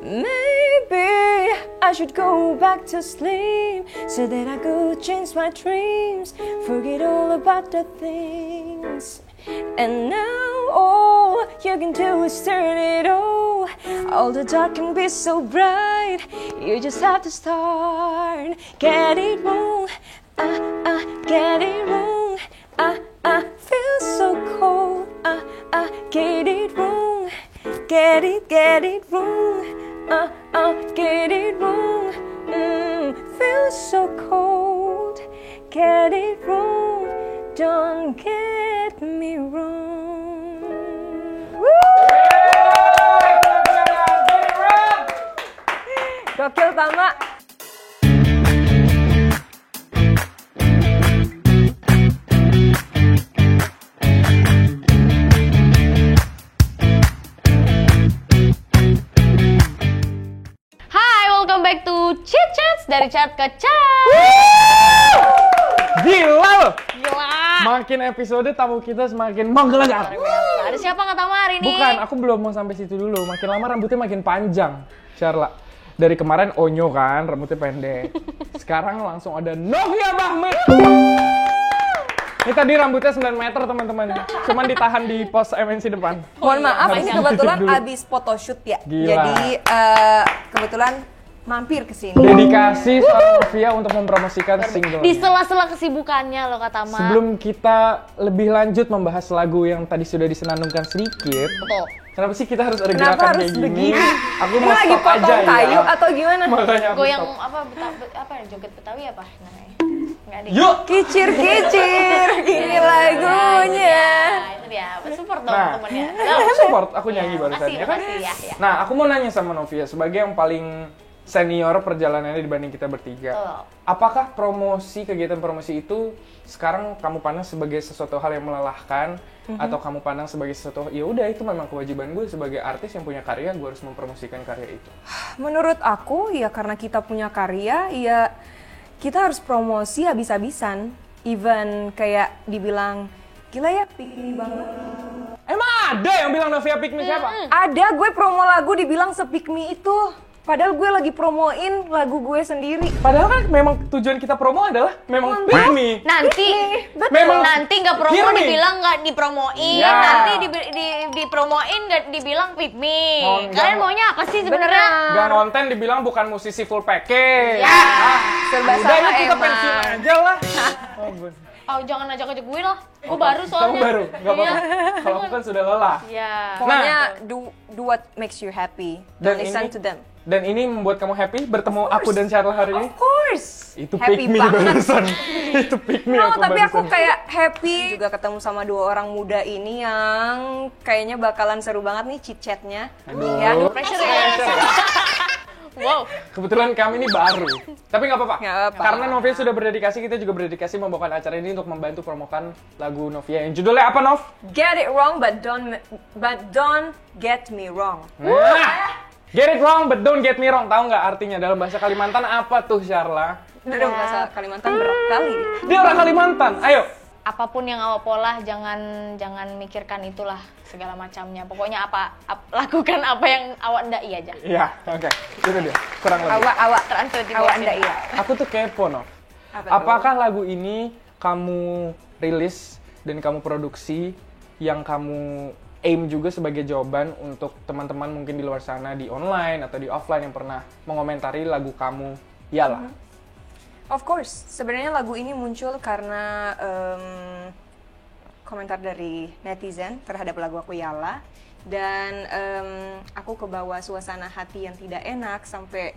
Maybe I should go back to sleep so that I could change my dreams, forget all about the things. And now all you can do is turn it on. All the dark can be so bright. You just have to start. Get it wrong, get it wrong. Feel so cold. Get it wrong. Get it wrong. Get it wrong. Feel so cold. Get it wrong. Don't get me wrong. Gokil Tama. Hai, welcome back to Chit Chats dari chat ke chat. Gila loh! Gila. Makin episode tamu kita semakin menggelegar. Ada siapa nggak tahu hari ini? Bukan, aku belum mau sampai situ dulu. Makin lama rambutnya makin panjang, Charla. Dari kemarin Onyo kan, rambutnya pendek. Sekarang langsung ada Novia Bahmet. Ini tadi rambutnya 9 meter teman-teman. Cuman ditahan di pos MNC depan. Mohon maaf, Harus ini ditutup kebetulan dulu. abis photoshoot ya. Gila. Jadi kebetulan mampir ke sini. Dedikasi seorang Novia untuk mempromosikan single. Di sela-sela kesibukannya loh kata Ma. Sebelum kita lebih lanjut membahas lagu yang tadi sudah disenandungkan sedikit. Betul. Kenapa sih kita harus ada Kenapa gerakan harus kayak gini? begini? Aku Ini mau lagi stop aja potong kayu ya. atau gimana? Makanya aku Goyang stop. apa ya, joget Betawi apa namanya? Enggak deh. Yuk! Kicir-kicir, gini lagunya. Nah, itu dia. Support dong Nah, temennya. aku support, aku nyanyi barusan Makasih, ya kan? makasih, ya. Nah, aku mau nanya sama Novia sebagai yang paling senior perjalanannya dibanding kita bertiga. Betul. Apakah kegiatan promosi itu sekarang kamu pandang sebagai sesuatu hal yang melelahkan atau kamu pandang sebagai sesuatu ya udah itu memang kewajiban gue sebagai artis yang punya karya, gue harus mempromosikan karya itu. Menurut aku ya karena kita punya karya ya kita harus promosi habis-habisan. Even kayak dibilang gila ya pick me banget. Emang ada yang bilang Novia pick me siapa? Ada gue promo lagu dibilang se-pick me itu. Padahal gue lagi promoin lagu gue sendiri. Padahal kan memang tujuan kita promo adalah memang pick me. Nanti, Betul. Memang nanti nggak promo hear me. dibilang nggak dipromoin, Ya. nanti dipromoin nggak dibilang pick me. Oh, Kalian nggak. maunya apa sih sebenarnya? Gak konten dibilang bukan musisi full package. Ya. Serba Udah salah yuk kita emang. pensiun aja lah. Oh, Oh jangan ajak-ajak gue lah, gue baru soalnya. Kamu baru, gak apa-apa. Kalau aku kan sudah lelah. Iya. Pokoknya do what makes you happy. Don't Dan listen ini- to them. Dan ini membuat kamu happy bertemu aku dan Charla hari ini? Of course. Itu happy pick me banget. barusan. Itu pick me No, aku tapi aku barusan. kayak happy juga ketemu sama dua orang muda ini yang kayaknya bakalan seru banget nih chit-chatnya. Aduh. Ya, Pressure ya. Wow. Kebetulan kami ini baru. Tapi nggak apa-apa. Nggak apa-apa. Karena Novia sudah berdedikasi, kita juga berdedikasi membawakan acara ini untuk membantu promokan lagu Novia yang judulnya apa, Nov? get it wrong but don't get me wrong. Nah, get it wrong but don't get me wrong. Tahu nggak artinya dalam bahasa Kalimantan apa tuh, Charla? Aduh, bahasa Kalimantan berat kali. Dia orang Kalimantan. Ayo. Apapun yang awak pola, jangan mikirkan itulah segala macamnya. Pokoknya lakukan apa yang awak ndai aja. Iya, oke. Itu dia. Kurang lebih. Awak Transfer di awak bawah anda sini. iya. Aku tuh kepo, Nov. Apa tuh? Apakah lagu ini kamu rilis dan kamu produksi yang kamu aim juga sebagai jawaban untuk teman-teman mungkin di luar sana di online atau di offline yang pernah mengomentari lagu kamu Yalah? Of course, sebenarnya lagu ini muncul karena komentar dari netizen terhadap lagu aku Yala dan aku kebawa suasana hati yang tidak enak sampai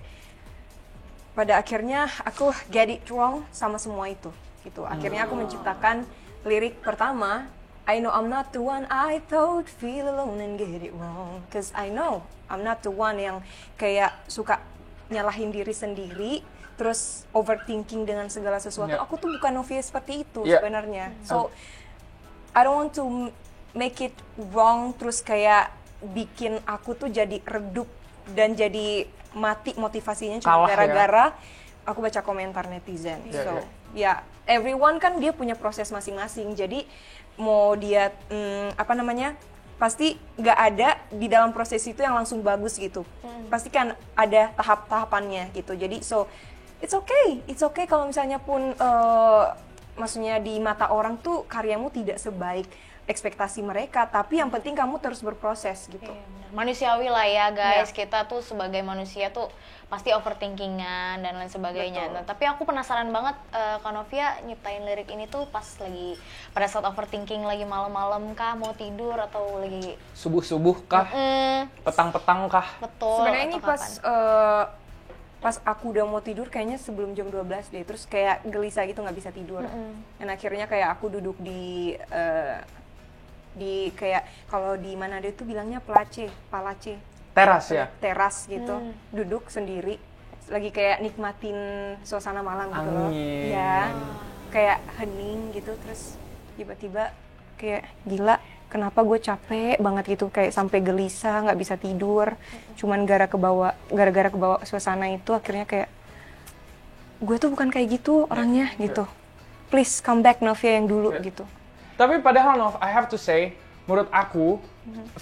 pada akhirnya aku get it wrong sama semua itu. Gitu. Akhirnya aku menciptakan lirik pertama, I know I'm not the one I thought, feel alone and get it wrong, cause I know I'm not the one yang kayak suka nyalahin diri sendiri. Terus overthinking dengan segala sesuatu. Yeah. Aku tuh bukan Novia seperti itu Yeah. sebenarnya. So I don't want to make it wrong terus kayak bikin aku tuh jadi redup dan jadi mati motivasinya cuma Kalah, gara-gara aku baca komentar netizen. Yeah, So yeah. ya everyone kan dia punya proses masing-masing. Jadi mau dia pasti nggak ada di dalam proses itu yang langsung bagus gitu. Pasti kan ada tahap-tahapannya gitu. Jadi it's okay kalau misalnya pun maksudnya di mata orang tuh karyamu tidak sebaik ekspektasi mereka, tapi yang penting kamu terus berproses gitu. Iya, benar. Manusiawi lah ya guys, kita tuh sebagai manusia tuh pasti overthinkingan dan lain sebagainya. Nah, tapi aku penasaran banget, Kak Novia nyiptain lirik ini tuh pas lagi pada saat overthinking, lagi malam-malam kah, mau tidur atau lagi Subuh-subuh kah? Petang-petang kah? betul? Sebenarnya ini atau pas kapan? pas aku udah mau tidur kayaknya sebelum jam 12 deh, terus kayak gelisah gitu nggak bisa tidur. Dan akhirnya kayak aku duduk di kayak kalau di mana dia tuh bilangnya palace Teras ya? teras gitu, duduk sendiri lagi kayak nikmatin suasana malam gitu loh. Angin. Ya, kayak hening gitu, terus tiba-tiba kayak gila, kenapa gue capek banget gitu, kayak sampai gelisah, nggak bisa tidur, cuman gara-gara kebawa suasana itu, akhirnya kayak gue tuh bukan kayak gitu orangnya gitu. Please come back Novia yang dulu gitu. Tapi padahal Nov, I have to say, menurut aku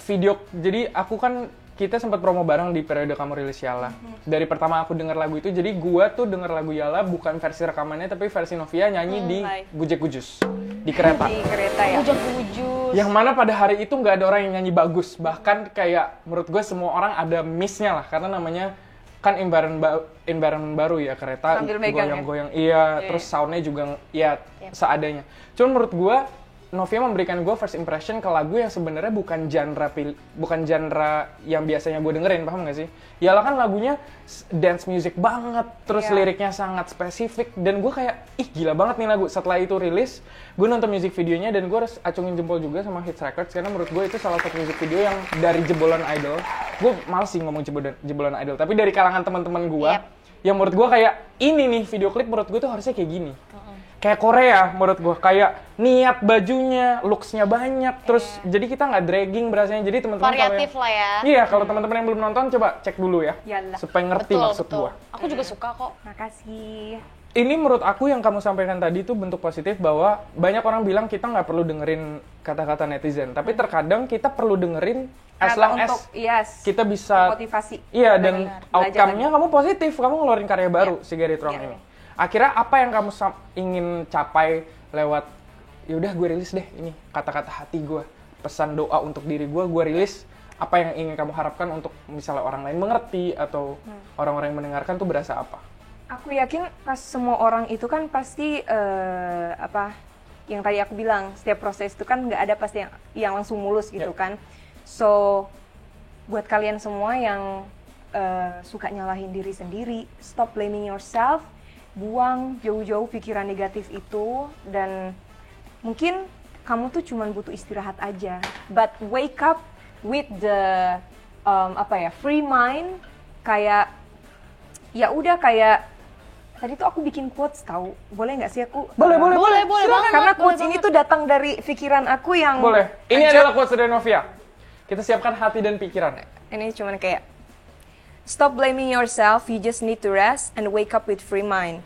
video, jadi aku kan kita sempat promo bareng di periode kamu rilis Yala. Dari pertama aku denger lagu itu, jadi gua tuh denger lagu Yala bukan versi rekamannya, tapi versi Novia nyanyi di Gujek Gujus di kereta. Di kereta ya. Bujang-bujus. Yang mana pada hari itu nggak ada orang yang nyanyi bagus, bahkan kayak menurut gue semua orang ada miss-nya lah, karena namanya kan environment baru ya, kereta Sambil megang goyang-goyang, iya, terus soundnya juga ya seadanya. Cuman menurut gue Novia memberikan gue first impression ke lagu yang sebenarnya bukan genre yang biasanya gue dengerin, paham gak sih? Yalah kan lagunya dance music banget, terus liriknya sangat spesifik, dan gue kayak, ih gila banget nih lagu. Setelah itu rilis, gue nonton music videonya dan gue harus acungin jempol juga sama Hits Records, karena menurut gue itu salah satu music video yang dari jebolan idol. Gue males sih ngomong jebolan idol, tapi dari kalangan teman-teman gue, yang menurut gue kayak, ini nih video klip menurut gue tuh harusnya kayak gini. Kayak Korea menurut gue, kayak niat bajunya, looks-nya banyak, terus jadi kita nggak dragging berasanya. Jadi teman-teman variatif lah ya. Iya, kalau teman-teman yang belum nonton coba cek dulu ya, Yalah. supaya ngerti maksud betul. gue. Aku juga suka kok. Makasih. Ini menurut aku yang kamu sampaikan tadi itu bentuk positif bahwa banyak orang bilang kita nggak perlu dengerin kata-kata netizen, tapi terkadang kita perlu dengerin as long as kita bisa motivasi. Iya, dan Benar. outcome-nya kamu positif, kamu ngeluarin karya baru si Get It Wrong ini. Akhirnya apa yang kamu ingin capai lewat, yaudah gue rilis deh ini kata-kata hati gue, pesan doa untuk diri gue rilis, apa yang ingin kamu harapkan untuk misalnya orang lain mengerti atau orang-orang yang mendengarkan tuh berasa apa? Aku yakin pas semua orang itu kan pasti yang tadi aku bilang, setiap proses itu kan nggak ada pasti yang langsung mulus gitu kan. So buat kalian semua yang suka nyalahin diri sendiri, stop blaming yourself, buang jauh-jauh pikiran negatif itu, dan mungkin kamu tuh cuma butuh istirahat aja, but wake up with the free mind. Kayak ya udah, kayak tadi tuh aku bikin quotes, tahu, boleh nggak sih aku? Boleh banget. Karena quotes ini tuh datang dari pikiran aku yang boleh. Ini adalah quotes dari Novia. Kita siapkan hati dan pikiran. Ini cuman kayak, stop blaming yourself, you just need to rest and wake up with free mind.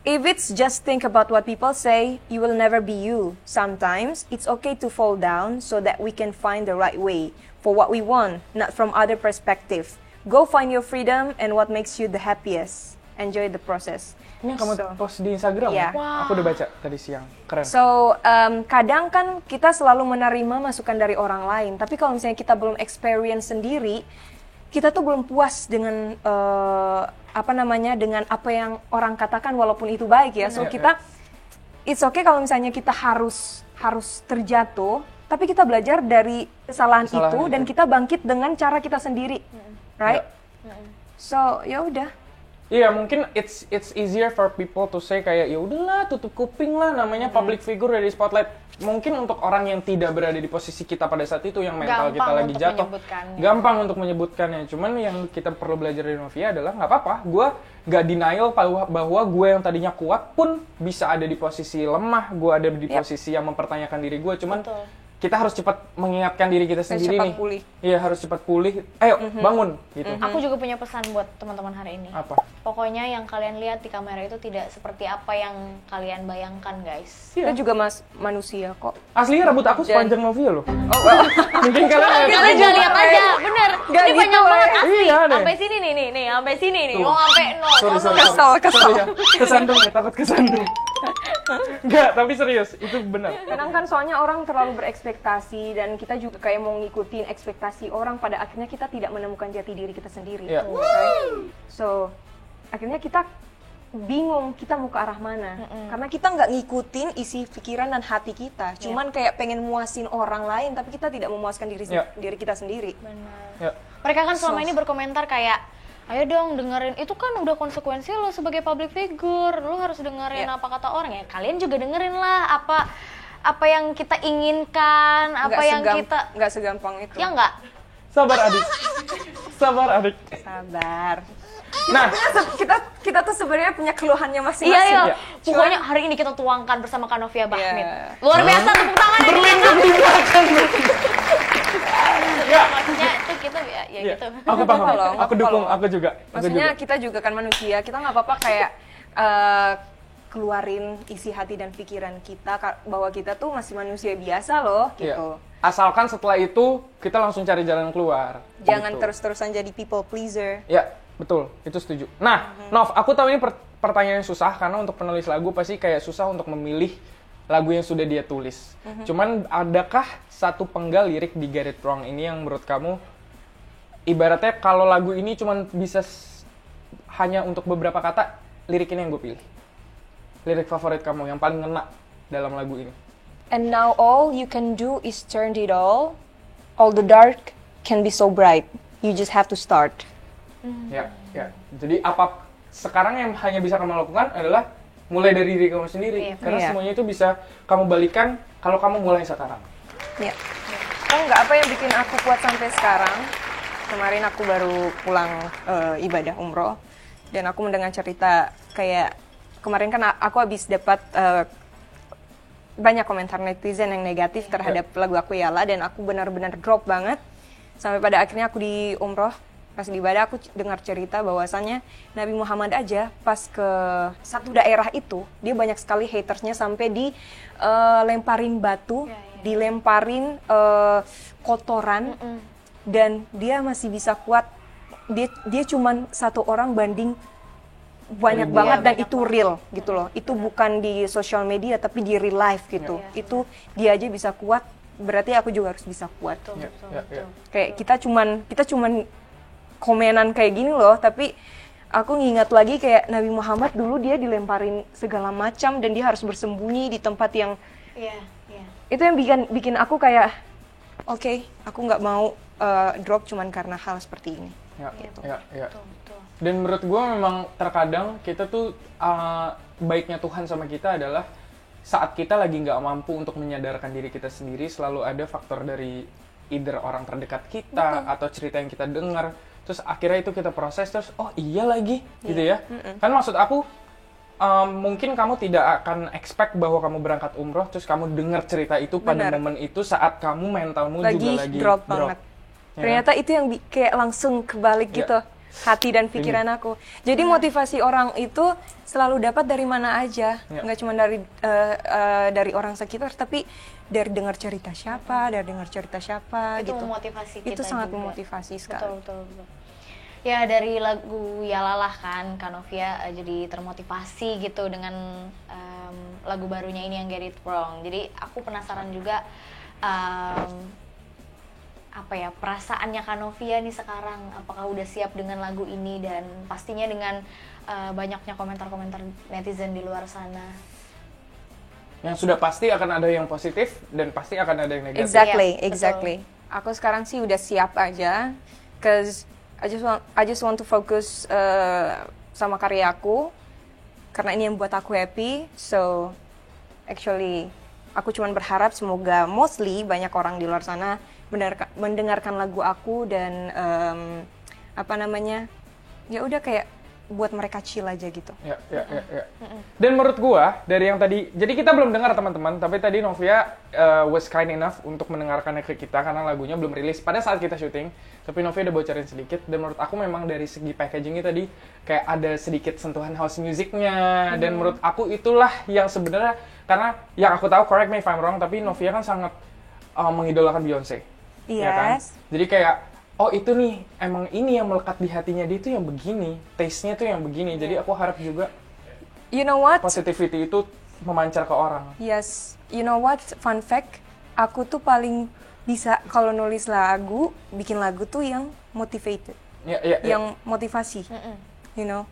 If it's just think about what people say, you will never be you. Sometimes, it's okay to fall down so that we can find the right way for what we want, not from other perspective. Go find your freedom and what makes you the happiest. Enjoy the process. Ini yang kamu post di Instagram ya? Wow. Aku udah baca tadi siang, keren. So, kadang kan kita selalu menerima masukan dari orang lain, tapi kalau misalnya kita belum experience sendiri, kita tuh belum puas dengan dengan apa yang orang katakan, walaupun itu baik ya. So kita it's okay kalau misalnya kita harus terjatuh, tapi kita belajar dari kesalahan itu dan kita bangkit dengan cara kita sendiri, right? So ya udah. Iya, mungkin it's easier for people to say kayak ya udahlah, tutup kuping lah, namanya public figure dari spotlight. Mungkin untuk orang yang tidak berada di posisi kita pada saat itu, yang mental gampang kita lagi jatuh, gampang untuk menyebutkannya. Cuman yang kita perlu belajar dari Novia adalah nggak apa-apa, gue nggak denial bahwa gue yang tadinya kuat pun bisa ada di posisi lemah, gue ada di posisi yang mempertanyakan diri gue. Cuman kita harus cepat mengingatkan diri kita sendiri cepat nih. pulih. Iya, harus cepat pulih. Ayo, bangun gitu. Aku juga punya pesan buat teman-teman hari ini. Apa? Pokoknya yang kalian lihat di kamera itu tidak seperti apa yang kalian bayangkan, guys. Kita juga manusia kok. Aslinya rambut aku sepanjang Novia loh. Oh, Mungkin kalian Kita nggak lihat aja, bener. Nggak Ini gitu, panjang banget Wei. asli. Iya, deh. Sampai sini nih, sampai sini nih. Tuh. Mau sampai nol. Sorry. Kesel. Sorry ya. Kesandung ya, takut kesandung. Enggak, tapi serius, itu benar. Kadang kan soalnya orang terlalu berekspektasi dan kita juga kayak mau ngikutin ekspektasi orang, pada akhirnya kita tidak menemukan jati diri kita sendiri. Iya. Right? So, akhirnya kita bingung kita mau ke arah mana. Karena kita nggak ngikutin isi pikiran dan hati kita. Cuman kayak pengen muasin orang lain, tapi kita tidak memuaskan diri kita sendiri. Benar. Ya. Mereka kan selama ini berkomentar kayak, ayo dong dengerin, itu kan udah konsekuensi lo sebagai public figure, lo harus dengerin apa kata orang. Ya kalian juga dengerin lah apa yang kita inginkan, apa yang kita nggak segampang itu. ya nggak. Sabar adik. Sabar adik. Sabar. Nah, Kita tuh sebenarnya punya keluhannya masing-masing. Iya. Iya. Pokoknya hari ini kita tuangkan bersama Kanovia Bahmit. Iya. Luar biasa, tepuk tangan. berlindung di belakang. Ya. Maksudnya itu kita ya Iya. gitu. Aku paham. Tolong, Aku dukung, tolong. aku juga. Maksudnya kita juga kan manusia, kita nggak apa-apa kayak keluarin isi hati dan pikiran kita bahwa kita tuh masih manusia biasa loh Iya. gitu. Asalkan setelah itu kita langsung cari jalan keluar. Jangan Gitu. terus-terusan jadi people pleaser. Ya, betul. Itu setuju. Nah, Nov, aku tahu ini pertanyaan yang susah karena untuk penulis lagu pasti kayak susah untuk memilih lagu yang sudah dia tulis. Cuman adakah satu penggal lirik di Get It Wrong ini yang menurut kamu ibaratnya kalau lagu ini cuman bisa hanya untuk beberapa kata, lirik ini yang gue pilih. Lirik favorit kamu yang paling ngena dalam lagu ini. And now all you can do is turn it all the dark can be so bright. You just have to start. Ya. Jadi sekarang yang hanya bisa kamu lakukan adalah mulai dari diri kamu sendiri. Iya. Karena Iya. semuanya itu bisa kamu balikan kalau kamu mulai sekarang. Ya. Nggak apa yang bikin aku kuat sampai sekarang. Kemarin aku baru pulang ibadah umroh dan aku mendengar cerita kayak kemarin kan aku habis dapat banyak komentar netizen yang negatif terhadap lagu aku Yala dan aku benar-benar drop banget sampai pada akhirnya aku di umroh pas di ibadah aku dengar cerita bahwasannya Nabi Muhammad aja pas ke satu daerah itu dia banyak sekali hatersnya sampai dilemparin batu, dilemparin kotoran dan dia masih bisa kuat. Dia cuman satu orang banding banyak Ribuan. banget dan itu real gitu loh. Itu bukan di social media tapi di real life gitu. Itu dia aja bisa kuat, berarti aku juga harus bisa kuat. Ya. Kayak kita cuman komenan kayak gini loh, tapi aku ngingat lagi kayak Nabi Muhammad dulu dia dilemparin segala macam dan dia harus bersembunyi di tempat yang Iya. itu yang bikin aku kayak oke, aku nggak mau drop cuman karena hal seperti ini. Ya. Dan menurut gue memang terkadang kita tuh baiknya Tuhan sama kita adalah saat kita lagi nggak mampu untuk menyadarkan diri kita sendiri, selalu ada faktor dari either orang terdekat kita atau cerita yang kita dengar, terus akhirnya itu kita proses terus oh iya lagi gitu ya. Kan maksud aku mungkin kamu tidak akan expect bahwa kamu berangkat umroh terus kamu dengar cerita itu pada momen itu saat kamu mentalmu juga lagi drop banget. Ternyata itu yang kayak langsung kebalik gitu hati dan pikiran aku. Jadi motivasi orang itu selalu dapat dari mana aja, nggak cuma dari orang sekitar, tapi dari dengar cerita siapa, Itu gitu. memotivasi kita. Itu sangat juga. memotivasi sekali. Betul. Ya dari lagu Yalalah kan Kanovia jadi termotivasi gitu dengan lagu barunya ini yang Get It Wrong. Jadi aku penasaran juga perasaannya Kanovia nih sekarang, apakah udah siap dengan lagu ini dan pastinya dengan banyaknya komentar-komentar netizen di luar sana. Yang sudah pasti akan ada yang positif dan pasti akan ada yang negatif. Exactly. Aku sekarang sih udah siap aja, cause I just want to focus sama karya aku, karena ini yang buat aku happy. So actually aku cuman berharap semoga mostly banyak orang di luar sana mendengarkan lagu aku dan ya udah kayak buat mereka chill aja gitu. Ya. Dan menurut gua dari yang tadi, jadi kita belum dengar teman-teman, tapi tadi Novia was kind enough untuk mendengarkannya ke kita karena lagunya belum rilis pada saat kita syuting. Tapi Novia udah bocorin sedikit dan menurut aku memang dari segi packagingnya tadi kayak ada sedikit sentuhan house musicnya dan menurut aku itulah yang sebenarnya karena yang aku tahu, correct me if I'm wrong, tapi Novia kan sangat mengidolakan Beyonce. Yes. Ya kan? Jadi kayak oh itu nih, emang ini yang melekat di hatinya dia itu yang begini, taste-nya tuh yang begini. Jadi aku harap juga You know what? positivity itu memancar ke orang. Yes. You know what? Fun fact, aku tuh paling bisa kalau nulis lagu, bikin lagu tuh yang motivated. Ya. Yang motivasi. You know?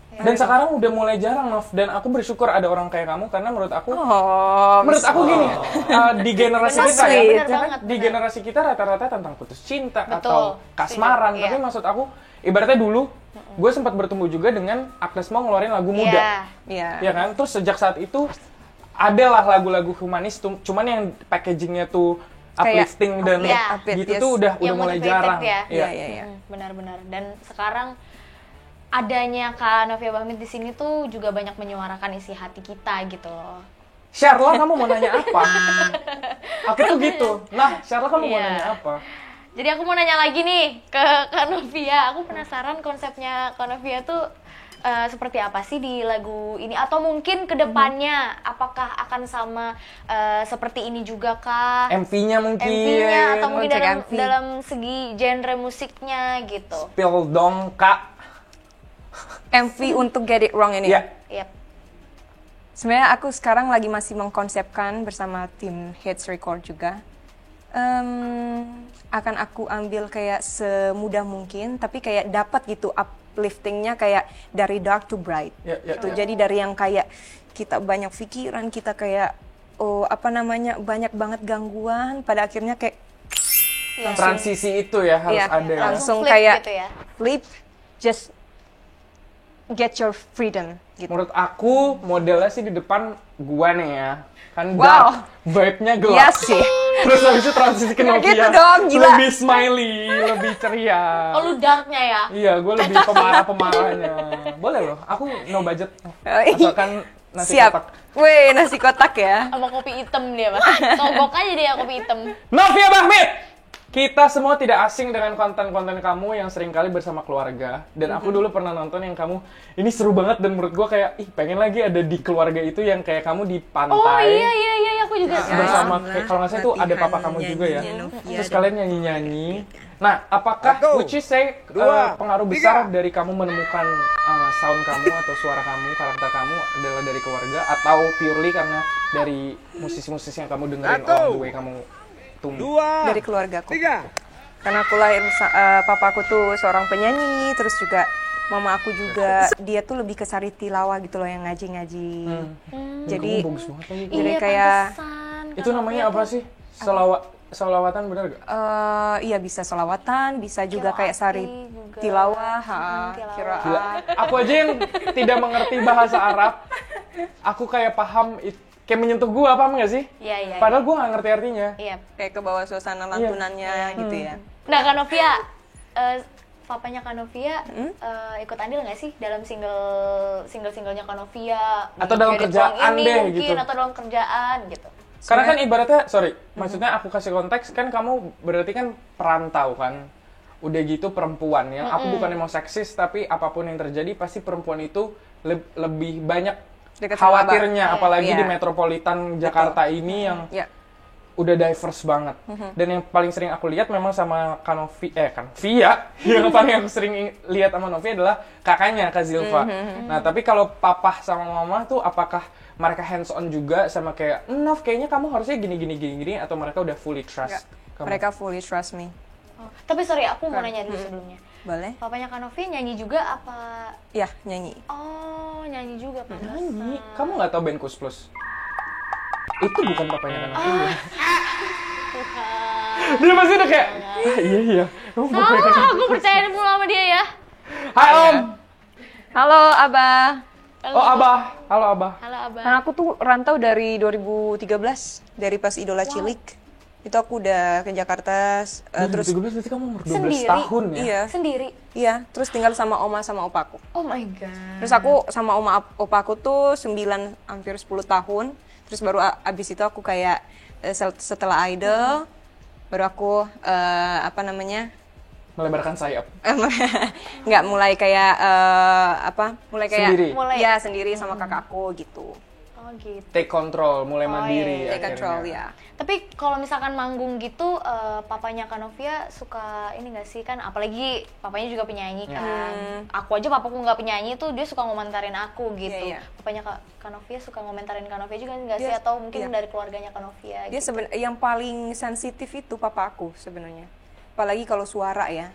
Dan sekarang udah mulai jarang, Nov. Dan aku bersyukur ada orang kayak kamu karena menurut aku gini, di generasi kita ya, Bener kan? banget, Di bener. generasi kita rata-rata tentang putus cinta Betul, atau kasmaran. setuju, Tapi iya. maksud aku, ibaratnya dulu, gue sempat bertumbuh juga dengan Agnes Mo ngeluarin lagu muda. Iya. Ya kan? Terus sejak saat itu, adalah lagu-lagu humanis, cuman yang packagingnya tuh Kayak uplifting dan upbeat, gitu yes. tuh udah Yang mulai motivated jarang. ya. Iya. Benar-benar. Dan sekarang adanya Kak Novia Bahmit di sini tuh juga banyak menyuarakan isi hati kita gitu loh. Sherla, kamu mau nanya apa? Aku tuh gitu. Nah, Sherla, kamu mau Iya. nanya apa? Jadi aku mau nanya lagi nih ke Kak Novia. Aku penasaran konsepnya Kak Novia tuh seperti apa sih di lagu ini? Atau mungkin ke depannya apakah akan sama seperti ini juga kah? MV-nya mungkin. MV-nya atau mungkin Cek dalam, MV. dalam segi genre musiknya gitu. Spill dong, Kak. MV untuk Get It Wrong ini. Iya. Yap. Sebenarnya aku sekarang lagi masih mengkonsepkan bersama tim Hits Record juga. Akan aku ambil kayak semudah mungkin, tapi kayak dapat gitu upliftingnya kayak dari dark to bright. Ya. Gitu. Jadi dari yang kayak kita banyak pikiran, kita kayak banyak banget gangguan, pada akhirnya kayak Transisi itu ya harus Iya, ada. Ya. langsung flip kayak gitu ya. flip, just get your freedom gitu. Menurut aku modelnya sih di depan gua nih ya. Kan Wow. dark, vibe-nya gelap. Iya sih. Terus habis itu transisi ke Nggak Novia. gitu dong, gila. Lebih smiley, lebih ceria. Oh lu darknya ya? Iya, gue lebih pemarah-pemarahnya. Boleh loh, aku no budget. Asalkan nasi Siap. kotak. Weh, nasi kotak ya. Sama kopi hitam dia mas. Togok aja dia kopi hitam. Novia Bahmit! Kita semua tidak asing dengan konten-konten kamu yang seringkali bersama keluarga. Dan aku dulu pernah nonton yang kamu, ini seru banget dan menurut gue kayak, pengen lagi ada di keluarga itu yang kayak kamu di pantai. Oh iya aku juga. Bersama, kayak, kalau nggak salah tuh ada papa kamu juga ya. Terus kalian nyanyi-nyanyi. Nah, apakah would you say pengaruh besar dari kamu menemukan sound kamu atau suara kamu, karakter kamu adalah dari keluarga atau purely karena dari musisi-musisi yang kamu dengerin along the way kamu tumbuh? Dari keluargaku. Karena aku lahir, papaku tuh seorang penyanyi, terus juga mama aku juga, dia tuh lebih ke sari tilawah gitu loh, yang ngaji-ngaji. Jadi, Kamu bagus banget lagi. jadi Iya, kayak, pantesan. Itu namanya apa sih? Salawatan bener gak? iya bisa selawatan, bisa juga Qiraat kayak sari juga. tilawah, tilawah. qiraat. Gila. Aku aja yang tidak mengerti bahasa Arab, aku kayak paham, kayak menyentuh gua, paham gak sih? Iya. Padahal gua gak ngerti artinya. Iya. Kayak ke bawah suasana lantunannya gitu ya. Nah Kak Novia, papanya Kak Novia ikut andil nggak sih dalam singlenya Kak Novia? Atau dalam Get It kerjaan Wrong ini deh, mungkin, gitu. atau dalam kerjaan gitu. Karena kan ibaratnya, maksudnya aku kasih konteks, kan kamu berarti kan perantau kan. Udah gitu perempuan, yang aku bukannya mau seksis, tapi apapun yang terjadi pasti perempuan itu lebih banyak Dekat sama khawatirnya, apalagi Iya. di metropolitan Jakarta ini yang Ya. udah diverse banget. Dan yang paling sering aku lihat memang sama Via, yang paling aku sering lihat sama Novi adalah kakaknya, Kak Zilva. Nah, tapi kalau papa sama mama tuh apakah mereka hands on juga sama kayak, Nov, kayaknya kamu harusnya gini, atau mereka udah fully trust kamu? Mereka fully trust me. Oh, tapi sorry aku mau nanya dulu sebelumnya. Boleh? Papanya Kak Novia nyanyi juga apa? Ya, nyanyi. Oh nyanyi juga pantesan. Nyanyi. Kamu nggak tahu band Kus Plus? Itu bukan papanya kan aku. Dia pasti udah kayak, iya. Aku percaya dulu sama dia ya. Hai Om. Halo, Abah. Oh Abah. Halo Abah. Halo Abah. Karena aku tuh rantau dari 2013, dari pas Idola Cilik. Itu aku udah ke Jakarta, terus 2013 berarti kamu umur 12 Sendiri? tahun ya? iya, Sendiri? iya, terus tinggal sama oma sama opaku. Oh my god. Terus aku sama oma opaku tuh 9 hampir 10 tahun. Terus baru abis itu aku kayak setelah idol baru aku apa namanya? Melebarkan sayap. Nggak, mulai kayak mulai kayak Sendiri? ya sendiri sama kakakku gitu. Oh gitu. Take control, mulai mandiri iya, Take control akhirnya. ya. Tapi kalau misalkan manggung gitu, papanya Kanovia suka ini nggak sih kan? Apalagi papanya juga penyanyi kan. Aku aja papaku nggak penyanyi tuh dia suka ngomentarin aku gitu. Iya, iya. Papanya Kanovia suka ngomentarin Kanovia juga nggak sih? Dia- Atau mungkin iya. dari keluarganya Kanovia? Dia Gitu. yang paling sensitif itu papa aku sebenarnya. Apalagi kalau suara ya.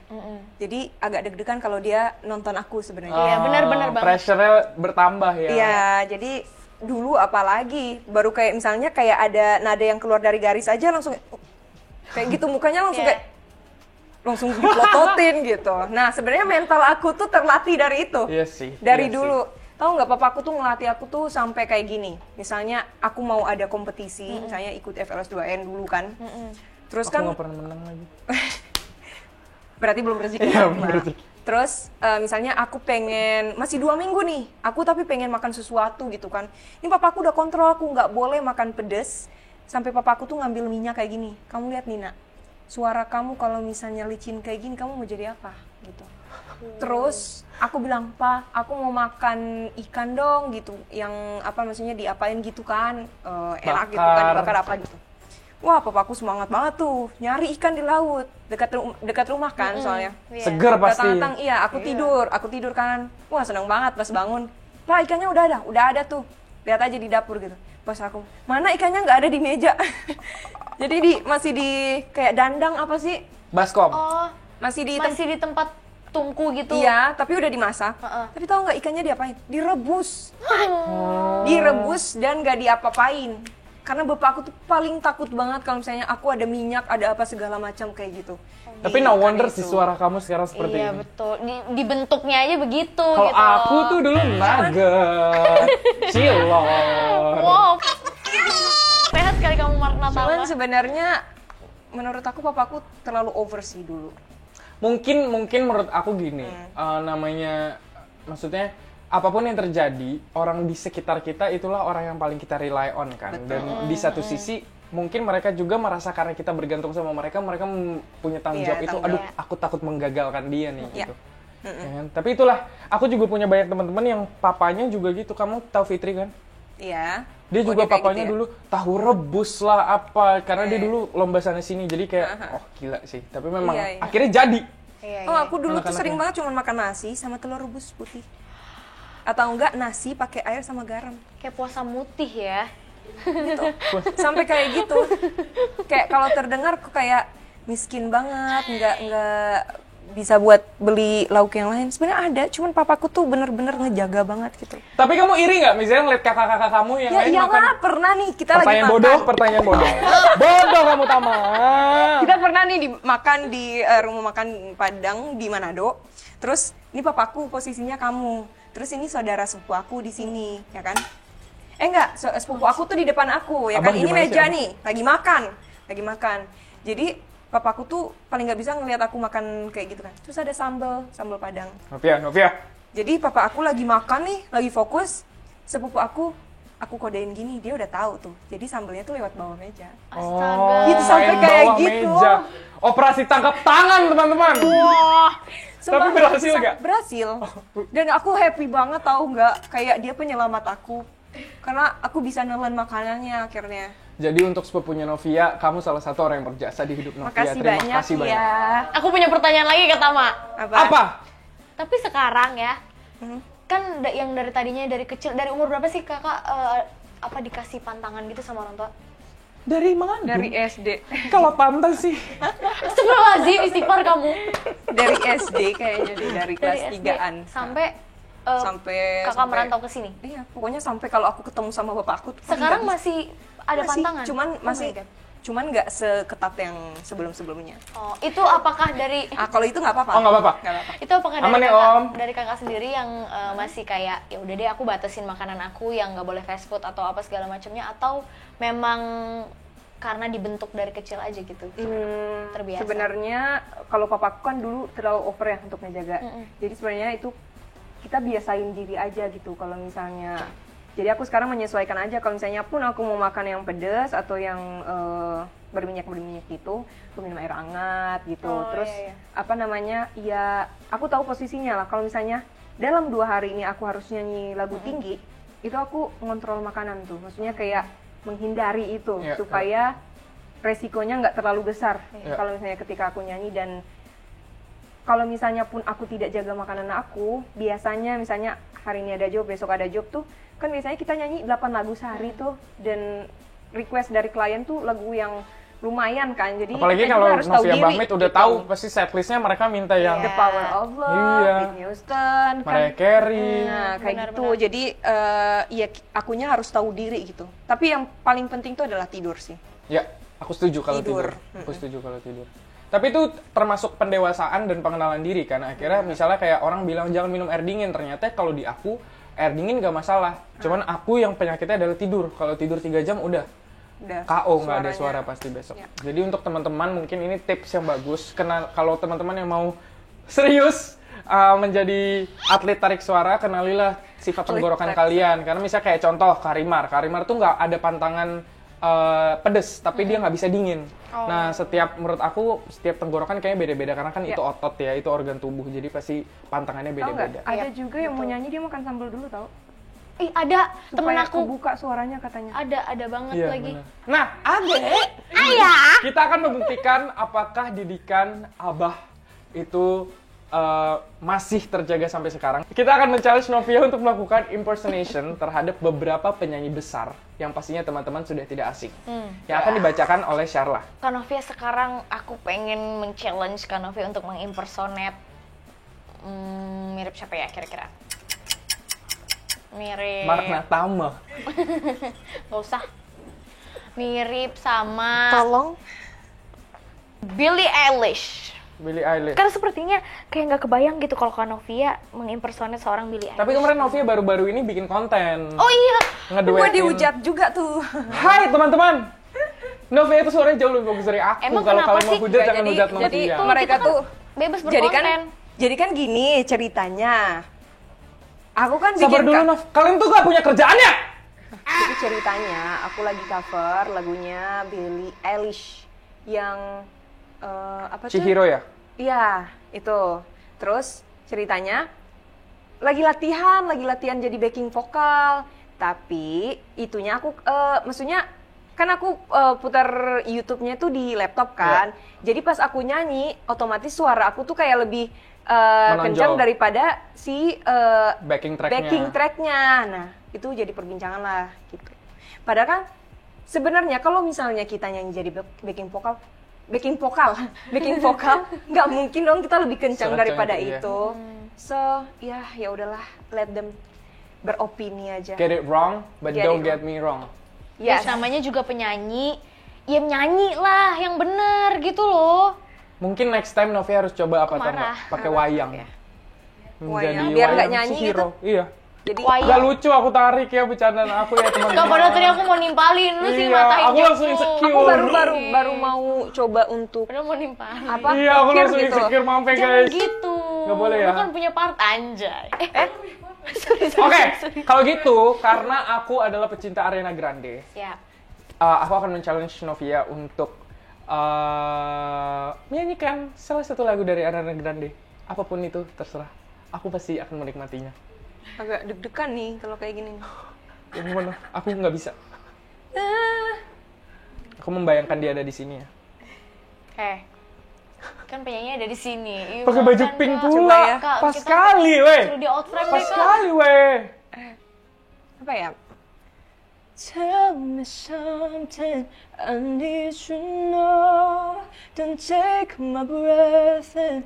Jadi agak deg-degan kalau dia nonton aku sebenarnya. Iya, benar-benar banget. Pressure-nya bertambah ya. Iya, jadi dulu apalagi baru kayak misalnya kayak ada nada yang keluar dari garis aja langsung kayak gitu mukanya langsung Iya. kayak langsung dipelototin gitu. Nah, sebenarnya mental aku tuh terlatih dari itu. Iya sih. Dari iya dulu. Tahu nggak papaku tuh ngelatih aku tuh sampai kayak gini. Misalnya aku mau ada kompetisi, misalnya ikut FLS 2N dulu kan. Terus Aku kan nggak pernah menang lagi. berarti belum rezeki. Iya, Nah, belum rezeki. terus misalnya aku pengen masih 2 minggu nih, aku tapi pengen makan sesuatu gitu kan. Ini papaku udah kontrol aku nggak boleh makan pedes. Sampai papaku tuh ngambil minyak kayak gini. Kamu lihat Nina, suara kamu kalau misalnya licin kayak gini, kamu mau jadi apa? Gitu. Terus aku bilang, "Pa, aku mau makan ikan dong," gitu. Yang apa maksudnya diapain gitu kan? Enak gitu kan, Bakar. dibakar apa gitu. Wah, papaku semangat banget tuh, nyari ikan di laut, dekat rumah kan soalnya. Iya. Seger pasti. Datang-datang, iya, aku tidur kan. Wah, seneng banget pas bangun. Lah, ikannya udah ada tuh. Lihat aja di dapur gitu. Pas aku, mana ikannya nggak ada di meja. Jadi masih di kayak dandang apa sih? Baskom. Oh, Masih di masih di tempat tungku gitu. Iya, tapi udah dimasak. Heeh. Tapi tahu nggak ikannya diapain? Direbus. Direbus dan nggak diapa-apain. Karena bapak aku tuh paling takut banget kalau misalnya aku ada minyak, ada apa segala macam kayak gitu. Tapi Di no ikan wonder itu. sih suara kamu sekarang seperti Iya ini. betul. Dibentuknya aja begitu Kalau gitu. aku tuh dulu nugget, cilor. Wow. Sehat sekali kamu Mark Cuman Natama. sebenarnya menurut aku papaku terlalu over sih dulu. Mungkin menurut aku gini, namanya, maksudnya apapun yang terjadi, orang di sekitar kita itulah orang yang paling kita rely on kan. Dan di satu sisi mungkin mereka juga merasa karena kita bergantung sama mereka punya tanggung Iya, jawab itu. tanggung Aduh, jawab. aku takut menggagalkan dia nih Iya. gitu. Ya kan? Tapi itulah, aku juga punya banyak teman-teman yang papanya juga gitu. Kamu tahu Fitri kan? Iya. Dia Oh, juga kayak papanya gitu ya? dulu tahu rebus lah apa, karena dia dulu lomba sana sini, jadi kayak oh gila sih. Tapi memang Iya, iya. akhirnya jadi. Iya, Oh, iya. aku dulu tuh Anak-anaknya. sering banget cuma makan nasi sama telur rebus putih. Atau enggak nasi pakai air sama garam. Kayak puasa mutih ya. Sampai kayak gitu. Kayak kalau terdengar kok kayak miskin banget, nggak bisa buat beli lauk yang lain. Sebenarnya ada, cuman papaku tuh bener-bener ngejaga banget gitu. Tapi kamu iri nggak misalnya ngeliat kakak-kakak kamu yang Ya lain makan? iyalah, pernah nih kita lagi Pertanyaan makan. bodoh, pertanyaan bodoh. Bodoh kamu Tama. Kita pernah nih makan di rumah makan Padang di Manado. Terus ini papaku posisinya kamu. Terus ini saudara sepupu aku di sini, ya kan? Enggak, sepupu aku tuh di depan aku, ya Abang kan? Ini gimana sih, meja Abang? nih, lagi makan. Jadi papaku tuh paling nggak bisa ngelihat aku makan kayak gitu kan. Terus ada sambal Padang. Novia. Jadi papa aku lagi makan nih, lagi fokus. Sepupu aku kodein gini, dia udah tahu tuh. Jadi sambalnya tuh lewat bawah meja. Astaga. Gitu sampai main kayak bawah gitu. meja. Operasi tangkap tangan teman-teman. Wah. Sumpah, Tapi berhasil nggak? Berhasil. Dan aku happy banget tahu nggak, kayak dia penyelamat aku. Karena aku bisa nelen makanannya akhirnya. Jadi untuk sepupunya Novia, kamu salah satu orang yang berjasa di hidup Novia. Makasih Terima banyak kasih banyak. ya. Aku punya pertanyaan lagi ke Tama. Apa? Tapi sekarang ya, Mhm. kan yang dari tadinya dari kecil, dari umur berapa sih kakak apa dikasih pantangan gitu sama orang tua? Dari mana? Dari SD. Kalau pantas sih. Astagfirullahaladzim, istighfar kamu. Dari SD kayaknya deh, dari kelas Dari SD 3-an. sampai kakak merantau ke sini. Iya, pokoknya sampai kalau aku ketemu sama bapak aku tuh paling Sekarang nggak bisa. masih ada pantangan? Cuman Oh my masih God. cuman nggak seketat yang sebelum-sebelumnya. Oh, itu apakah dari Kalau itu nggak apa-apa. Oh, nggak apa-apa. Nggak apa-apa. itu apakah Aman dari ya, kakak, Om? dari kakak sendiri yang masih kayak ya udah deh aku batasin makanan aku yang nggak boleh fast food atau apa segala macamnya, atau memang karena dibentuk dari kecil aja gitu? Terbiasa. Sebenarnya kalau papaku kan dulu terlalu over ya untuk ngejaga. Jadi sebenarnya itu kita biasain diri aja gitu. Kalau misalnya, jadi aku sekarang menyesuaikan aja. Kalau misalnya pun aku mau makan yang pedas atau yang berminyak gitu, aku minum air hangat gitu. Terus apa namanya? Ya aku tahu posisinya lah. Kalau misalnya dalam 2 hari ini aku harus nyanyi lagu tinggi, itu aku ngontrol makanan tuh. Maksudnya kayak menghindari itu supaya resikonya nggak terlalu besar kalau misalnya ketika aku nyanyi. Dan kalau misalnya pun aku tidak jaga makanan aku, biasanya misalnya hari ini ada job, besok ada job tuh, kan biasanya kita nyanyi 8 lagu sehari tuh, dan request dari klien tuh lagu yang lumayan kan. Jadi apalagi kalau Novia Bahmit udah tahu pasti setlistnya mereka minta yang The Power of Love, Whitney Houston, Mariah Carey. Nah, kayak gitu. Jadi ya akunya harus tahu diri gitu. Tapi yang paling penting itu adalah tidur sih. Ya, aku setuju kalau tidur. Aku setuju kalau tidur. Tapi itu termasuk pendewasaan dan pengenalan diri kan. Akhirnya misalnya kayak orang bilang jangan minum air dingin, ternyata kalau di aku air dingin gak masalah. Cuman aku yang penyakitnya adalah tidur. Kalau tidur 3 jam udah KO, nggak ada suara pasti besok. Jadi untuk teman-teman mungkin ini tips yang bagus. Kalau teman-teman yang mau serius menjadi atlet tarik suara, kenalilah sifat tenggorokan kalian. Karena misalnya kayak contoh Karimar tuh nggak ada pantangan pedes, tapi dia nggak bisa dingin. Nah menurut aku setiap tenggorokan kayaknya beda-beda karena kan itu otot ya, itu organ tubuh. Jadi pasti pantangannya beda-beda. Ada juga yang mau nyanyi dia makan sambal dulu tau. Ada temen aku buka suaranya katanya. Ada banget lagi. Bener. Nah, kita akan membuktikan apakah didikan Abah itu masih terjaga sampai sekarang. Kita akan men-challenge Novia untuk melakukan impersonation terhadap beberapa penyanyi besar yang pastinya teman-teman sudah tidak asing. Yang akan dibacakan oleh Sharla. Kak Novia, sekarang aku pengen men-challenge Kak Novia untuk mengimpersonate mirip siapa ya kira-kira? Mirip Mark Natama. Gak usah. Mirip sama Tolong Billie Eilish. Kan sepertinya kayak nggak kebayang gitu kalau Kak Novia mengimpersonate seorang Billie Eilish. Tapi kemarin Novia baru-baru ini bikin konten. Oh iya, gue dihujat juga tuh. Hai teman-teman, Novia itu suaranya jauh lebih bagus dari aku. Emang Kalau kenapa kalian mau sih? hujat jangan hujat Jadi Novia. mereka tuh bebas berkonten. Jadi kan gini ceritanya. Aku kan Sabar bikin dulu Nov, kalian tuh gak punya kerjaan ya? Jadi ceritanya aku lagi cover lagunya Billie Eilish yang apa tuh? Chihiro ya? Iya, itu. Terus ceritanya lagi latihan jadi backing vokal. Tapi itunya aku maksudnya kan aku putar YouTube-nya tuh di laptop kan. Jadi pas aku nyanyi, otomatis suara aku tuh kayak lebih kencang daripada si backing tracknya. Nah, itu jadi perbincangan lah gitu. Padahal kan sebenarnya kalau misalnya kita nyanyi jadi backing vokal nggak mungkin dong kita lebih kencang daripada itu. So ya udahlah, let them beropini aja. Get it wrong, but don't get me wrong. Yes. Namanya juga penyanyi, ya nyanyi lah yang bener gitu loh. Mungkin next time Novia harus coba apa tuh? Pakai wayang. Wayang. Biar nggak nyanyi Chihiro. gitu. Iya. Jadi Gak lucu aku tarik ya bercandaan aku ya teman-teman. Gak, padahal tadi aku mau nimpalin lu sih, matain aku langsung insecure. Aku baru mau coba untuk padahal mau nimpalin. apa? Iya, aku langsung gitu. insecure mampe Jangan guys. gitu. Gak boleh ya. Lu kan punya part anjay. Oke, kalau gitu karena aku adalah pecinta Ariana Grande. Siap. Aku akan men-challenge Novia untuk menyanyikan salah satu lagu dari Ariana Grande. Apapun itu, terserah. Aku pasti akan menikmatinya. Agak deg-degan nih kalau kayak gini. Yang mana? Aku nggak bisa. Aku membayangkan dia ada di sini ya. Kan penyanyi ada di sini. Pakai baju pink pula. Ya. Pas sekali, weh. Suruh di outframe Pas deh, Kak. sekali, weh. Apa ya? Tell me something I need to know. Don't take my breath and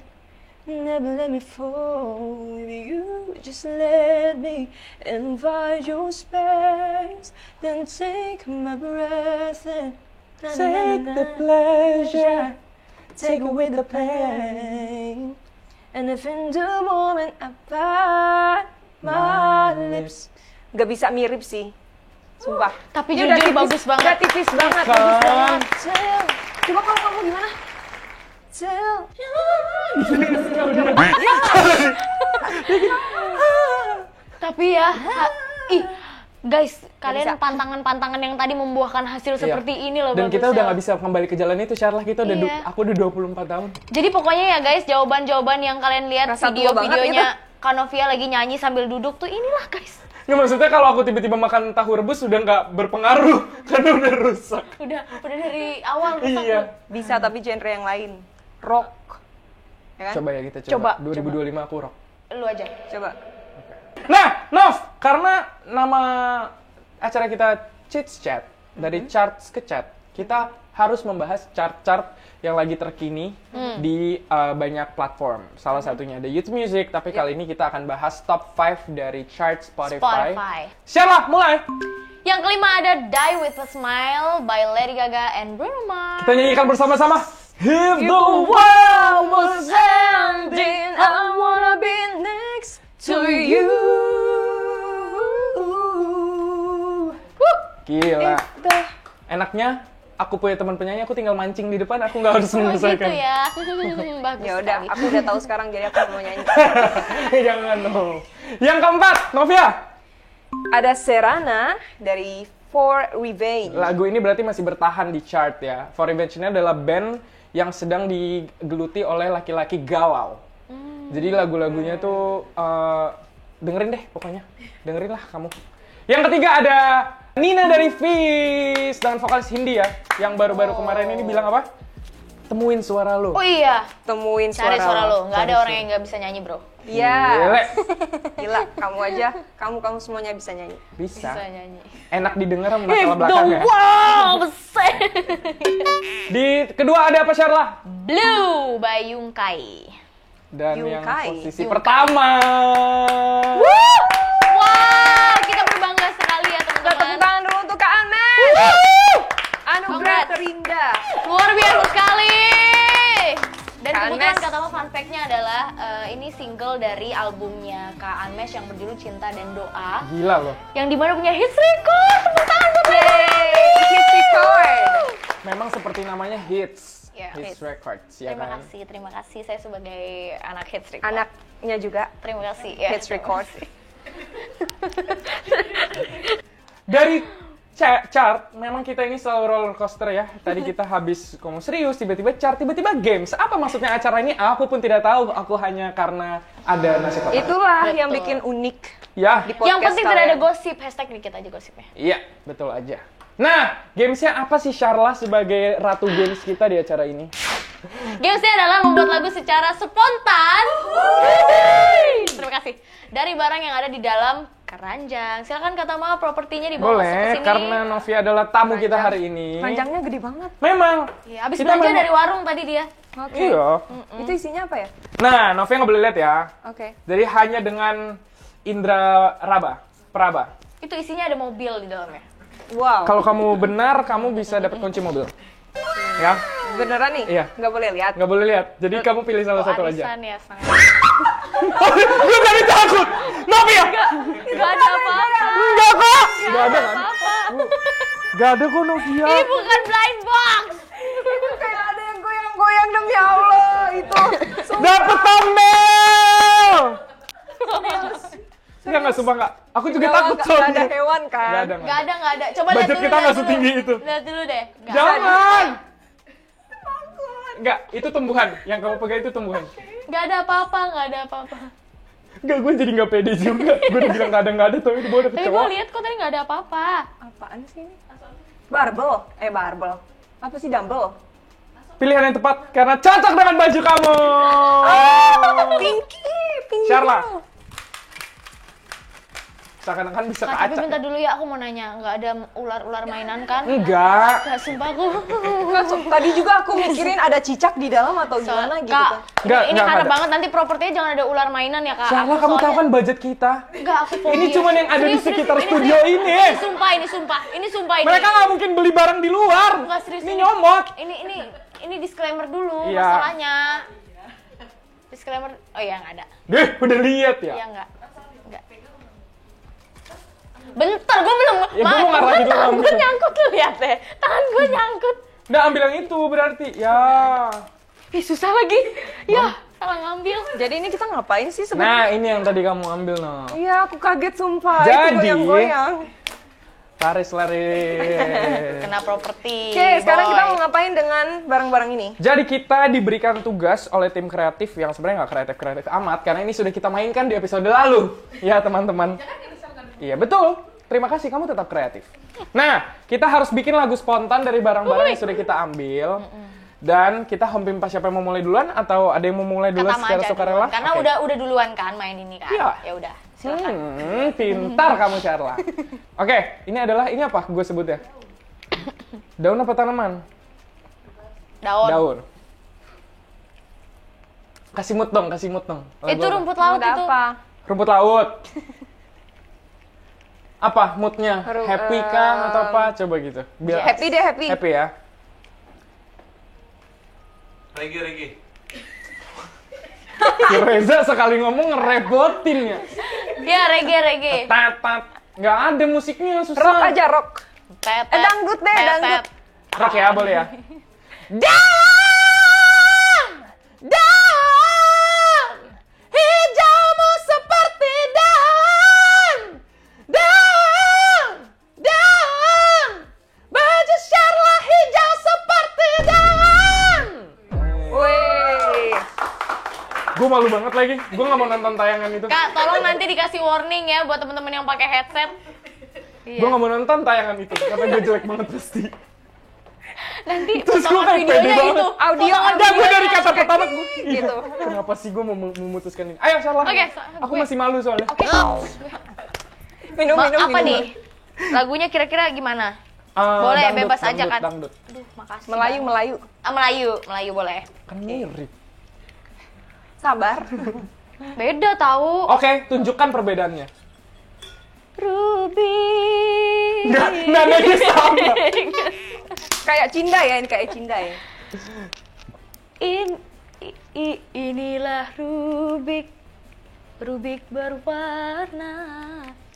never let me fall. If you just let me invite your space, then take my breath and Take the pleasure, take away the pain. And if in the moment I bite my lips. Gak bisa mirip sih. Sumpah. Tapi Ini jujur bagus banget. Udah tipis banget, Kan? bagus banget. Coba kalau kamu gimana? Tapi ya, ih, guys, kalian bisa. pantangan-pantangan yang tadi membuahkan hasil Iya. seperti ini loh. Dan kita bagusnya. udah nggak bisa kembali ke jalan itu, Syarlah. Kita udah, Iya. aku udah 24 tahun. Jadi pokoknya ya guys, jawaban-jawaban yang kalian lihat Rasa tua banget video-videonya Kanovia lagi nyanyi sambil duduk tuh inilah guys. Nggak, maksudnya kalau aku tiba-tiba makan tahu rebus udah nggak berpengaruh, karena udah rusak. Udah dari awal rusak Iya. tuh. Bisa tapi genre yang lain. Rock. Ya kan? Coba ya kita coba. Coba, 2025 aku rock. Lu aja. Coba. Nah, Nov, karena nama acara kita Chits Chat, dari charts ke chat, kita harus membahas chart-chart yang lagi terkini di banyak platform. Salah satunya ada YouTube Music, tapi kali ini kita akan bahas top 5 dari chart Spotify. Syarlah, mulai! Yang kelima ada Die With A Smile by Lady Gaga and Bruno Mars. Kita nyanyikan bersama-sama. If the world was ending, I wanna be next to you. Gila. Enaknya, aku punya teman penyanyi, aku tinggal mancing di depan, aku nggak harus Oh gitu menyelesaikan. ya. Bagus Ya udah, sekali. aku udah tahu sekarang jadi aku mau nyanyi. Jangan dong. Yang keempat, Novia. Ada Serana dari For Revenge. Lagu ini berarti masih bertahan di chart ya. For Revenge ini adalah band yang sedang digeluti oleh laki-laki galau. Jadi lagu-lagunya tuh dengerin deh pokoknya. Dengerin lah kamu. Yang ketiga ada Nina dari Fish dengan vokalis Hindi ya. Yang baru-baru kemarin ini bilang apa? Temuin suara lo. Oh iya, Temuin cari suara lo. Nggak ada Cari orang yang nggak bisa nyanyi bro. Iya. Gile. Gila, kamu aja. Kamu semuanya bisa nyanyi. Bisa. Bisa nyanyi. Enak didengar sama If masalah the belakangnya. world was end. Di kedua ada apa Syarlah? Blue by Yungkai. Dan yang Yungkai. posisi Yungkai. pertama. Wah, kita berbangga sekali ya Tepuk teman-teman. tangan dulu untuk Kak Anmes. Anugerah Congrats. terindah. Luar biasa sekali. Dan Kak kebetulan Anmes. kata apa fun fact-nya adalah ini single dari albumnya Kak Anmes yang berjudul Cinta dan Doa. Gila loh. Yang dimana punya hits record. Tepuk tangan buat Yeay, hit record. Memang seperti namanya hits. Ya, Hits hits. Records ya Terima kan. kasih, terima kasih. Saya sebagai anak hits record. Anaknya juga Terima kasih. Ya, hits record. Dari chart, memang kita ini selalu roller coaster ya. Tadi kita habis ngomong serius, tiba-tiba chart, tiba-tiba games. Apa maksudnya acara ini? Aku pun tidak tahu. Aku hanya karena ada nasi kotak. Itulah Betul. yang bikin unik Ya, di podcast Yang penting tidak ada kalian. gosip. Hashtag dikit aja gosipnya. iya, betul aja. Nah, gamesnya apa sih Syarlah sebagai ratu games kita di acara ini? Gamesnya adalah membuat lagu secara spontan. Terima kasih. Dari barang yang ada di dalam keranjang. Silakan kata Ma propertinya dibawa masuk ke Boleh, sini. karena Novia adalah tamu kita Keranjang. hari ini. Panjangnya gede banget. Memang. Iya, abis Kita belanja memang- dari warung tadi dia. Oke. Iya. Itu isinya apa ya? Nah, Novia nggak boleh lihat ya. Oke. Jadi hanya dengan indra peraba. Itu isinya ada mobil di dalamnya. Wow. Kalau kamu benar, kamu bisa dapat kunci mobil. Ya, Beneran nih? Iya. Nggak boleh lihat. nggak boleh lihat. Jadi kamu pilih salah satu aja. Arisan ya, sangat. Gue tadi takut. Novia. Gak ada apa-apa. Enggak kok. Enggak ada kan? Apa-apa. Enggak ada kok Novia. Ini bukan blind box. Itu kayak ada yang goyang-goyang demi Allah itu. Dapat thumbnail. Enggak, sumpah enggak. Aku juga takut Nggak ada soalnya. hewan kan? Nggak ada. Gak ada. Coba lihat Budget dulu. kita lihat nggak dulu. setinggi itu. Lihat dulu deh. Nggak ada. Jangan. Enggak, itu tumbuhan. Yang kamu pegang itu tumbuhan. Nggak ada apa-apa, nggak ada apa-apa. Enggak, gue jadi nggak pede juga. Gue udah bilang nggak ada, tapi itu gue udah Tapi kecewa. gue lihat kok tadi nggak ada apa-apa. Apaan sih ini? Barbel. Barbel. Apa sih dumbbell? Pilihan yang tepat karena cocok dengan baju kamu. Pinky. Syarlah. Seakan-akan bisa ke Kak, tapi acak. bentar dulu ya, aku mau nanya. Nggak ada ular-ular mainan kan? Enggak. Nggak, sumpah aku. Tadi juga aku mikirin ada cicak di dalam atau gimana gitu Kak, kan. Nggak, ini nggak harap ada. banget nanti propertinya jangan ada ular mainan ya kak. Syarlah, Aku kamu tahu soalnya- kan budget kita. Enggak, aku fobia. Ini cuman yang ada di Serius, sekitar serius, studio ini. Ini sumpah, ini sumpah ini. Mereka nggak mungkin beli barang di luar. Nggak, serius, Ini nyomot. Ini disclaimer dulu Iya. masalahnya. Disclaimer. Oh iya, nggak ada. Deh, udah lihat ya. Iya, nggak. Bentar, gue belum. Ya, gue mau ngarahin lu tangan gue ambil. nyangkut tuh, lihat deh. Tangan gue nyangkut. Nggak ambil yang itu berarti. Ya. Ih, susah lagi. Ya, salah ngambil. Jadi ini kita ngapain sih sebenarnya? Nah, ini yang tadi kamu ambil, no. Iya, aku kaget sumpah. Jadi- Itu goyang-goyang. Laris. Kena properti. Oke, sekarang boy. kita mau ngapain dengan barang-barang ini? Jadi kita diberikan tugas oleh tim kreatif yang sebenarnya nggak kreatif-kreatif amat karena ini sudah kita mainkan di episode lalu. Ya teman-teman. Iya betul. Terima kasih kamu tetap kreatif. Nah, kita harus bikin lagu spontan dari barang-barang yang sudah kita ambil. Dan kita home pimpa siapa yang mau mulai duluan atau ada yang mau mulai duluan Kata secara aja sukarela? duluan. Karena Oke. udah duluan kan main ini kan. Iya. Ya udah, silakan. Pintar kamu Charla. Oke, ini apa gue sebutnya? Daun apa tanaman? Daun. Daun. Kasih mood dong. Lagu Itu apa? rumput laut Udah itu. apa? Rumput laut. Apa moodnya? Happy kah atau apa? Coba gitu. Biar Happy deh, happy. happy ya. Reggae. Si Reza sekali ngomong ngerepotin ya. Ya, reggae. Tat. Nggak ada musiknya, susah. Rock aja, rock. Tetet. Dangdut deh, tetet. dangdut. Rock ya, boleh ya. Daun, hijaumu seperti daun, baju Charla hijau seperti daun. Wih. Gue malu banget lagi. Gue nggak mau nonton tayangan itu. Kak, tolong nanti dikasih warning ya buat temen-temen yang pakai headset. Gue nggak mau nonton tayangan itu. Karena gue jelek banget pasti. Nanti Terus gue potongan kayak pede videonya banget. itu. Audio, Ada gue dari kata pertama gue. Gitu. Kenapa sih gue memutuskan ini? Ayo Charla. Oke, Aku masih malu soalnya. Oke. Minum. Apa nih? Lagunya kira-kira gimana? Boleh, bebas aja kan? Dangdut. Aduh, makasih. Melayu. Melayu boleh. Kan mirip. Sabar. Beda tahu. Oke, tunjukkan perbedaannya. Ruby. Nggak nadanya sama. Kayak Cinda ya, ini kayak Cinda ya. Inilah Rubik berwarna.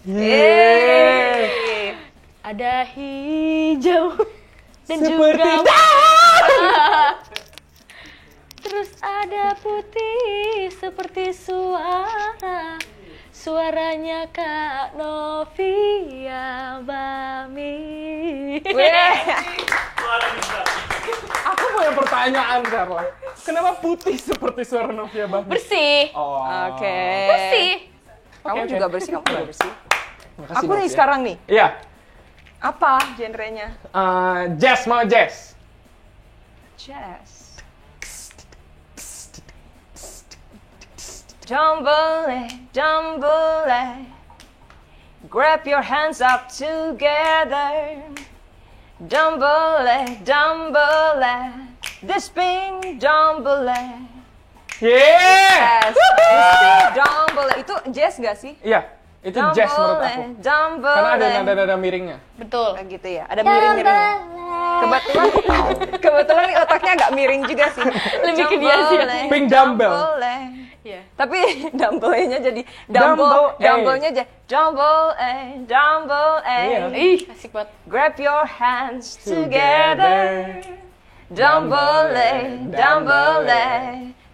Yeay. Ada hijau dan Seperti juga terus ada putih seperti suaranya Kak Novia Bami. Aku punya pertanyaan, Carla. Kenapa putih seperti suara Novia Bahmi? Bersih. Oh. Oke. Bersih. Kamu Oke. juga bersih, kamu juga bersih. Makasih, Aku nih Novia. sekarang nih. Iya. Apa genrenya? Jazz, mau jazz. Jazz. Jambole, grab your hands up together. Jambole, this ping jambole. Yeah. Yes, this ping jambole. Itu jazz gak sih? Iya, itu jazz menurut aku. Jambole. Karena ada nada-nada miringnya. Betul. Kayak gitu ya, ada miring-miringnya. Kebetulan nih otaknya agak miring juga sih. Lebih ke dia sih. Ping dumbbell. Iya. Tapi dumbbell-nya jadi Dumbbell, dumbbell-nya jadi dumbbell, Iya. Ih, asik banget. Grab your hands together. Dumbbell,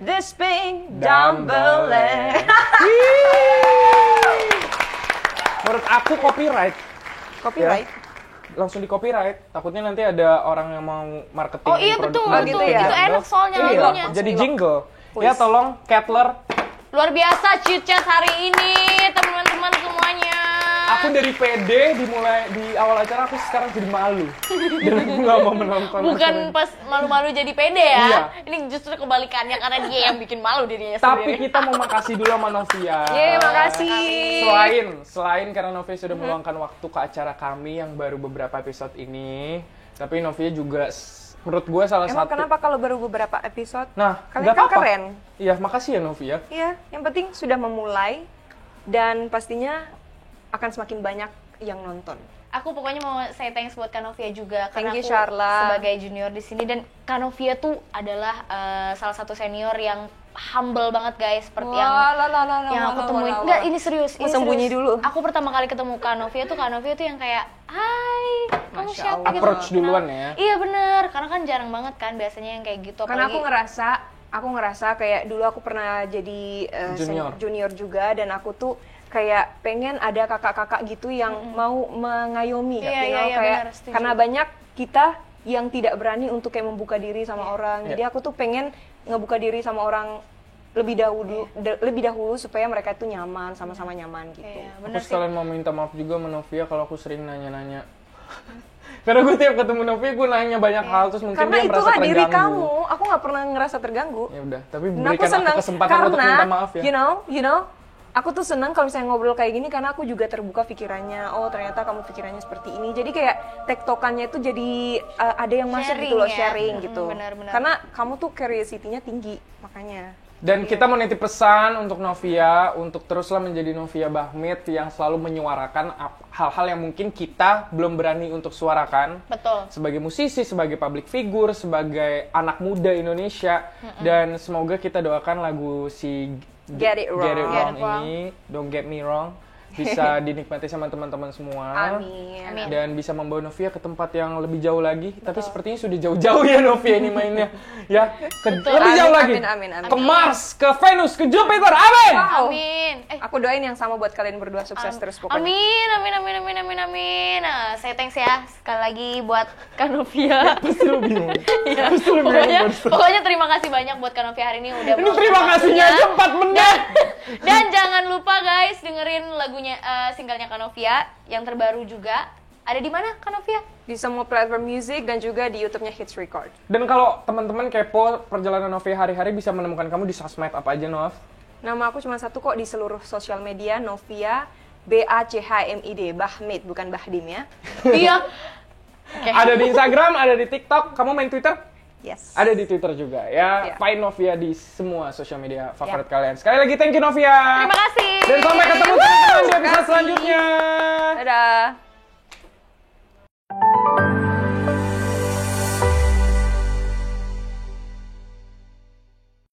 this ping dumbbell. Menurut aku copyright. Copyright. Langsung di copyright. Takutnya nanti ada orang yang mau marketing. Oh iya betul, produk gitu betul. ya. Itu enak soalnya Iya, lagunya. jadi jingle. Ya tolong Kettler. Luar biasa Chit Chat hari ini, teman-teman semuanya. Aku dari PD dimulai di awal acara aku sekarang jadi malu. Dan aku nggak mau menonton. Bukan acara ini. pas malu-malu jadi pede ya. Iya. Ini justru kebalikannya karena dia yang bikin malu dirinya Tapi sendiri. kita mau makasih dulu sama Novia. Yeay, makasih. Selain karena Novia sudah meluangkan waktu ke acara kami yang baru beberapa episode ini, tapi Novia juga menurut gue salah Emang satu. kenapa kalau baru beberapa episode? Nah, Kalian nggak kan apa-apa. keren. Iya, makasih ya Novia. Iya, yang penting sudah memulai dan pastinya akan semakin banyak yang nonton. Aku pokoknya mau say thanks buat Kanovia juga karena Thank you, aku Charla. sebagai junior di sini dan Kanovia tuh adalah salah satu senior yang humble banget guys, seperti yang aku temuin. Enggak, ini serius. Ini sembunyi serius. dulu. Aku pertama kali ketemu Kak Novia tuh yang kayak, hai, kamu siapa gitu. Approach duluan ya. Iya bener, karena kan jarang banget kan biasanya yang kayak gitu. Karena apalagi- aku ngerasa kayak dulu aku pernah jadi junior juga, dan aku tuh kayak pengen ada kakak-kakak gitu yang mau mengayomi, Iya, you know, iya, kayak benar, setuju. karena banyak kita yang tidak berani untuk kayak membuka diri sama orang. Jadi aku tuh pengen ngebuka diri sama orang lebih dahulu supaya mereka tuh nyaman, sama-sama nyaman gitu. Iya, Aku bener sih. sekalian mau minta maaf juga sama Novia kalau aku sering nanya-nanya. Karena gue tiap ketemu Novia gue nanya banyak hal, terus mungkin Karena dia merasa itulah terganggu. diri kamu, aku nggak pernah ngerasa terganggu. Ya udah, tapi Dan berikan aku kesempatan untuk minta maaf ya. You know, aku tuh senang kalau misalnya ngobrol kayak gini karena aku juga terbuka pikirannya. Oh ternyata kamu pikirannya seperti ini. Jadi kayak tektokannya itu jadi ada yang masuk Sharing gitu loh, ya. sharing gitu. Benar-benar. Karena kamu tuh curiosity-nya tinggi, makanya. Dan kita mau nitip pesan untuk Novia, untuk teruslah menjadi Novia Bahmit yang selalu menyuarakan hal-hal yang mungkin kita belum berani untuk suarakan. Betul. Sebagai musisi, sebagai public figure, sebagai anak muda Indonesia. Dan semoga kita doakan lagu si Get It Wrong. Get It Wrong Get It Wrong. ini, Don't Get Me Wrong, bisa dinikmati sama teman-teman semua. Amin. Amin. Dan bisa membawa Novia ke tempat yang lebih jauh lagi. Tapi sepertinya sudah jauh-jauh ya Novia ini mainnya. Ya, lebih jauh lagi. Amin. Ke Mars, ke Venus, ke Jupiter. Amin. Wow. Amin. Aku doain yang sama buat kalian berdua, sukses terus pokoknya. Amin. Nah, saya thanks ya sekali lagi buat Kak Novia. Pasti lu bingung. Iya. Pasti lu bingung. Pokoknya terima kasih banyak buat Kak Novia hari ini udah Ini mau terima kasihnya aja 4 menit. Dan jangan lupa guys dengerin lagunya singlenya Kak Novia yang terbaru juga. Ada di mana Kak Novia? Di semua platform music dan juga di YouTube-nya Hits Record. Dan kalau teman-teman kepo perjalanan Novia hari-hari bisa menemukan kamu di sosmed apa aja, Nov? Nama aku cuma satu kok di seluruh sosial media, Novia BACHMID, Bahmit, bukan Bahdim ya. Iya. Ada di Instagram, ada di TikTok. Kamu main Twitter? Yes. Ada di Twitter juga ya. Iya. Find Novia di semua sosial media favorit kalian. Sekali lagi thank you Novia. Terima kasih. Dan sampai ketemu teman-teman di episode selanjutnya. Dadah.